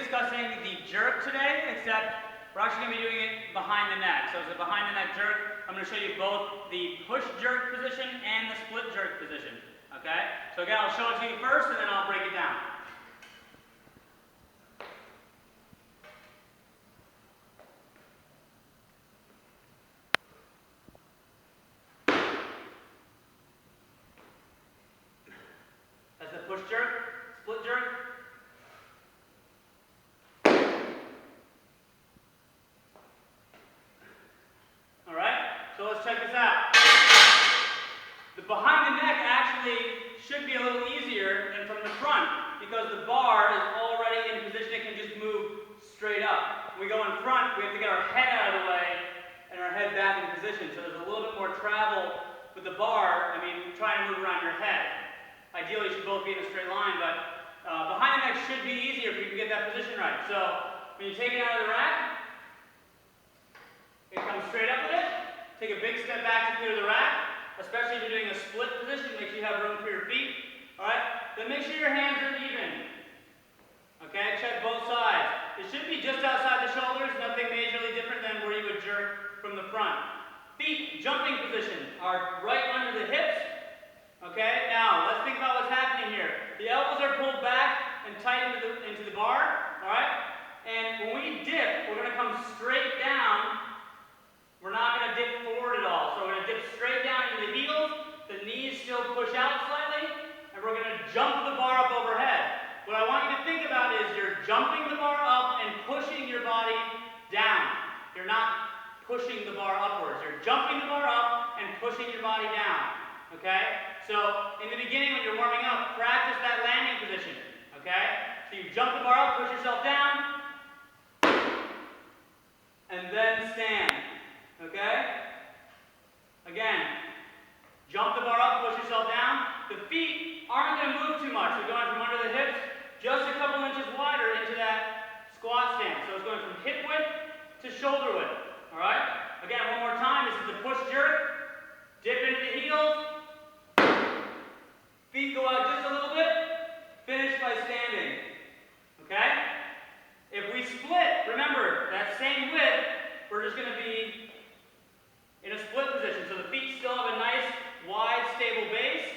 discussing the jerk today, except we're actually going to be doing it behind the neck. So it's a behind the neck jerk. I'm going to show you both the push jerk position and the split jerk position. Okay? So again, I'll show it to you first and then I'll break it down. That's the push jerk, split jerk. So let's check this out. The behind the neck actually should be a little easier than from the front because the bar is already in position. It can just move straight up. When we go in front, we have to get our head out of the way and our head back in position. So there's a little bit more travel with the bar. I mean, trying to move around your head. Ideally, you should both be in a straight line, but behind the neck should be easier if you can get that position right. So when you take it out of the rack, it comes straight up with it. Take a big step back to clear the rack, especially if you're doing a split position. Make sure you have room for your feet. All right? Then make sure your hands are even. Okay? Check both sides. It should be just outside the shoulders, nothing majorly different than where you would jerk from the front. Feet, jumping position, are right under the hips. Okay? Now, let's think about what's happening here. The elbows are pulled back and tight into the bar. All right? And when we dip, we're going to come straight down. We're not going to dip forward at all. So we're going to dip straight down into the heels. The knees still push out slightly. And we're going to jump the bar up overhead. What I want you to think about is you're jumping the bar up and pushing your body down. You're not pushing the bar upwards. You're jumping the bar up and pushing your body down. Okay? So in the beginning when you're warming up, practice that landing position. Okay? So you jump the bar up, push yourself down, and then stand. Okay? Again, jump the bar up, push yourself down. The feet aren't going to move too much. They're going from under the hips just a couple inches wider into that squat stance. So it's going from hip width to shoulder width. Alright? Again, one more time. This is the push jerk. Dip into the heels. Feet go out just a little bit. Finish by standing. Okay? If we split, remember, that same width, we're just going to be in a split position, so the feet still have a nice, wide, stable base.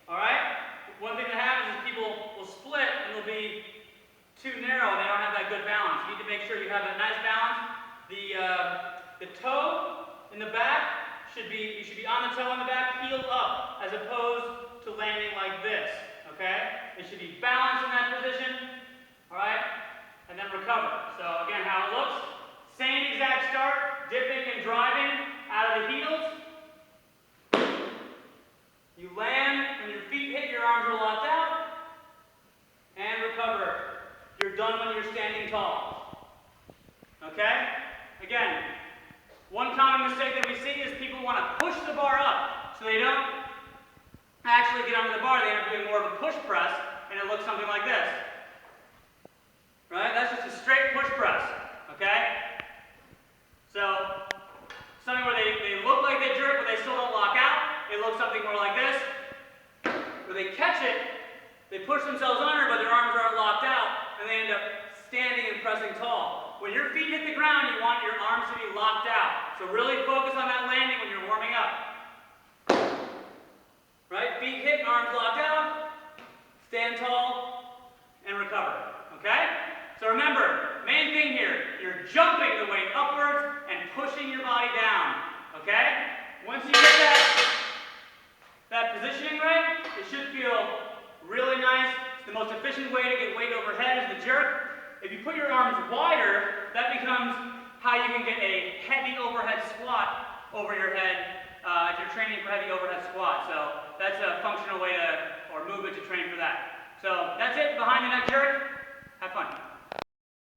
Alright? One thing that happens is people will split and they'll be too narrow and they don't have that good balance. You need to make sure you have that nice balance. The toe in the back you should be on the toe in the back, heel up, as opposed to landing like this. Okay? It should be balanced in that position. Alright? And then recover. So again, how it looks. Same exact start, dipping and driving out of the heels. You land, when your feet hit, your arms are locked out. And recover. You're done when you're standing tall. Okay? Again, one common mistake that we see is people want to push the bar up. So they don't actually get under the bar. They end up doing more of a push press, and it looks something like this. Right? That's just a straight push press. Okay? So, something where they look like they jerk, but they still don't lock out. It looks something more like this. Where they catch it, they push themselves under, but their arms aren't locked out, and they end up standing and pressing tall. When your feet hit the ground, you want your arms to be locked out. So really focus on that landing when you're warming up. Right? Feet hit, arms locked out. Stand tall, and recover. Okay? So remember, main thing here, you're jumping the weight upwards and pushing your body down. Okay? Once you get that positioning right, it should feel really nice. It's the most efficient way to get weight overhead is the jerk. If you put your arms wider, that becomes how you can get a heavy overhead squat over your head if you're training for heavy overhead squat. So that's a functional way or movement to train for that. So that's it, behind the neck jerk. Have fun.